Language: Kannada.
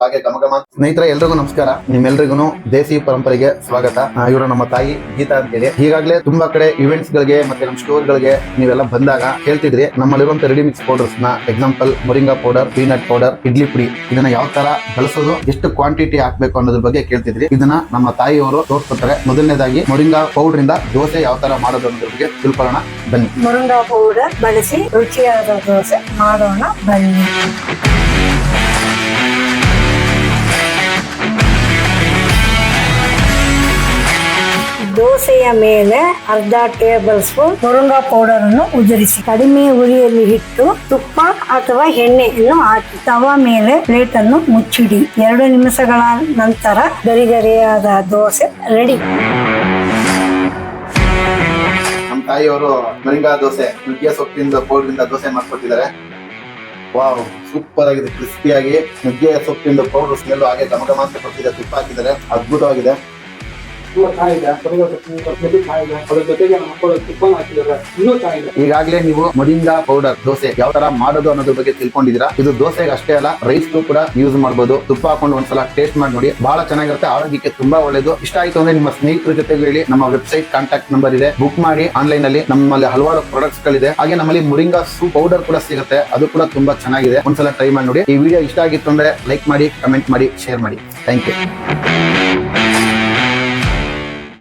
ಹಾಗೆ ಗಮಗಮ. ಸ್ನೇಹಿತರೆ ಎಲ್ರಿಗೂ ನಮಸ್ಕಾರ. ನಿಮ್ಮೆಲ್ರಿಗೂ ದೇಸಿ ಪರಂಪರೆಗೆ ಸ್ವಾಗತ. ಇವರು ನಮ್ಮ ತಾಯಿ ಗೀತಾ ಅಂತ ಹೇಳಿ. ಈಗಾಗಲೇ ತುಂಬಾ ಕಡೆ ಇವೆಂಟ್ಸ್ ಗಳಿಗೆ ಮತ್ತೆ ನಮ್ಮ ಸ್ಟೋರ್ ಗಳಿಗೆ ನೀವೆಲ್ಲ ಬಂದಾಗ ಹೇಳ್ತಿದ್ರಿ ನಮ್ಮಲ್ಲಿರುವಂತ ರೆಡಿ ಮಿಕ್ಸ್ ಪೌಡರ್ಸ್ ನ, example moringa powder, peanut powder, idli ಪುಡಿ, ಇದನ್ನ ಯಾವ ತರ ಬಳಸೋದು, ಎಷ್ಟು ಕ್ವಾಂಟಿಟಿ ಹಾಕ್ಬೇಕು ಅನ್ನೋದ್ರ ಬಗ್ಗೆ ಕೇಳ್ತಿದ್ರಿ. ಇದನ್ನ ನಮ್ಮ ತಾಯಿಯವರು ತೋರಿಸ್ಕೊಡ್ತಾರೆ. ಮೊದಲನೇದಾಗಿ ಮೊರಿಂಗಾ ಪೌಡರ್ ಇಂದ ದೋಸೆ ಯಾವ ತರ ಮಾಡೋದು ಅನ್ನೋದ್ರ ಬಗ್ಗೆ ತಿಳ್ಕೊಳ್ಳೋಣ ಬನ್ನಿ. ಮೊರಿಂಗಾ ಪೌಡರ್ ಬಳಸಿ ರುಚಿಯಾದ ದೋಸೆ ಮಾಡೋಣ ಬನ್ನಿ. ದೋಸೆಯ ಮೇಲೆ ಅರ್ಧ ಟೇಬಲ್ ಸ್ಪೂನ್ ಮೊರಿಂಗಾ ಪೌಡರ್ ಅನ್ನು ಉದುರಿಸಿ ಕಡಿಮೆ ಉರಿಯಲ್ಲಿ ಇಟ್ಟು ತುಪ್ಪ ಅಥವಾ ಎಣ್ಣೆಯನ್ನು ಹಾಕಿ ತವಾ ಮೇಲೆ ಪ್ಲೇಟ್ ಅನ್ನು ಮುಚ್ಚಿಡಿ. 2 ನಿಮಿಷಗಳ ನಂತರ ಗರಿಗರಿಯಾದ ದೋಸೆ ರೆಡಿ. ನಮ್ಮ ತಾಯಿಯವರು ಮೊರಿಂಗಾ ದೋಸೆ ನುಗ್ಗೆ ಸೊಪ್ಪಿಂದ ಪೌಡರ್ ಇಂದ ದೋಸೆ ಮಾಡ್ಕೊಟ್ಟಿದ್ದಾರೆ. ವಾವ್, ಸೂಪರ್ ಆಗಿದೆ. ಕ್ರಿಸ್ಪಿಯಾಗಿ ನುಗ್ಗೆ ಸೊಪ್ಪಿಂದ ಪೌಡರ್ ಸ್ಮೆಲ್ ಹಾಗೆ ಗಮಗಮ ಅಂತ ಕೊಟ್ಟಿದೆ. ತುಪ್ಪ ಹಾಕಿದ್ದಾರೆ, ಅದ್ಭುತವಾಗಿದೆ. ಈಗಾಗಲೇ ನೀವು ಮೊರಿಂಗಾ ಪೌಡರ್ ದೋಸೆ ಯಾವ ತರ ಮಾಡೋದು ಅನ್ನೋದ್ರ ಬಗ್ಗೆ ತಿಳ್ಕೊಂಡಿದ್ದೀರಾ. ಇದು ದೋಸೆಗೆ ಅಷ್ಟೇ ಅಲ್ಲ, ರೈಸ್ ಕೂಡ ಯೂಸ್ ಮಾಡಬಹುದು. ತುಪ್ಪ ಹಾಕೊಂಡು ಒಂದ್ಸಲ ಟೇಸ್ಟ್ ಮಾಡಿ ನೋಡಿ, ಬಹಳ ಚೆನ್ನಾಗಿರುತ್ತೆ. ಆರೋಗ್ಯಕ್ಕೆ ತುಂಬಾ ಒಳ್ಳೇದು. ಇಷ್ಟ ಆಯ್ತು ಅಂದ್ರೆ ನಿಮ್ಮ ಸ್ನೇಹಿತರ ಜೊತೆಗೆ ಹೇಳಿ. ನಮ್ಮ ವೆಬ್ಸೈಟ್ ಕಾಂಟ್ಯಾಕ್ಟ್ ನಂಬರ್ ಇದೆ, ಬುಕ್ ಮಾಡಿ. ಆನ್ಲೈನ್ ಅಲ್ಲಿ ನಮ್ಮಲ್ಲಿ ಹಲವಾರು ಪ್ರಾಡಕ್ಟ್ಸ್ ಗಳಿದೆ. ಹಾಗೆ ನಮ್ಮಲ್ಲಿ ಮೊರಿಂಗಾ ಸೂಪ್ ಪೌಡರ್ ಕೂಡ ಸಿಗುತ್ತೆ, ಅದು ಕೂಡ ತುಂಬಾ ಚೆನ್ನಾಗಿದೆ. ಒಂದ್ಸಲ ಟ್ರೈ ಮಾಡಿ ನೋಡಿ. ಈ ವಿಡಿಯೋ ಇಷ್ಟ ಆಗಿತ್ತು ಅಂದ್ರೆ ಲೈಕ್ ಮಾಡಿ, ಕಮೆಂಟ್ ಮಾಡಿ, ಶೇರ್ ಮಾಡಿ. Thank you.